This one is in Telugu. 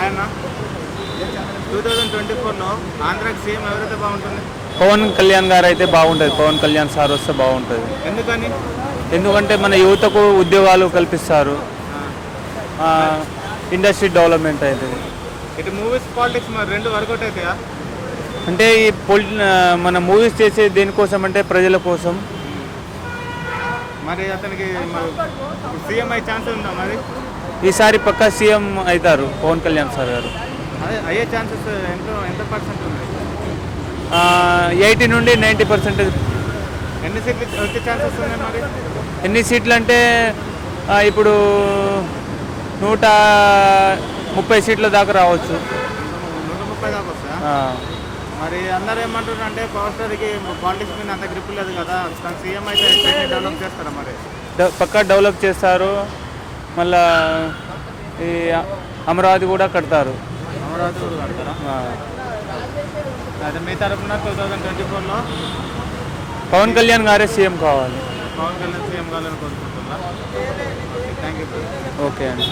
ఆయన 2024లో ఆంధ్రాకి సీఎం ఎవరైతే బాగుంటుంది? పవన్ కళ్యాణ్ గారు అయితే బాగుంటుంది. పవన్ కళ్యాణ్ సార్ వస్తే బాగుంటుంది. ఎందుకని? ఎందుకంటే మన యువతకు ఉద్యోగాలు కల్పిస్తారు, ఇండస్ట్రీ డెవలప్మెంట్ అవుతుంది. ఇటు మూవీస్ పాలిటిక్స్ మరి రెండు వర్కౌట్ అవుతాయా? అంటే ఈ మన మూవీస్ చేసే దేనికోసం అంటే ప్రజల కోసం. మరి అతనికి సీఎం అయ్యే ఛాన్సెస్ ఉందా మరి? ఈసారి పక్కా సీఎం అవుతారు పవన్ కళ్యాణ్ సార్ గారు. అదే అయ్యే ఛాన్సెస్ ఎంత పర్సెంట్ ఉంది? 80 నుండి 90%. ఎన్ని సీట్లు వచ్చే ఛాన్సెస్ ఉన్నాయి మరి? ఎన్ని సీట్లు అంటే ఇప్పుడు 130 సీట్ల దాకా రావచ్చు. 130 దాకా వస్తా. మరి అందరూ ఏమంటారు అంటే పవర్ స్టార్కి పాలిటిక్స్ మీద అంత గ్రిప్ లేదు కదా, తను సీఎం అయితే డెవలప్ చేస్తారా మరి? పక్కా డెవలప్ చేస్తారు. మళ్ళా ఈ అమరావతి కూడా కడతారు. అమరావతి కూడా కడతారా? అయితే మీ తరఫున 2024లో పవన్ కళ్యాణ్ గారే సీఎం కావాలి. పవన్ కళ్యాణ్ సీఎం కావాలని కోరుకుంటున్నా. Thank you. ఓకే అండి.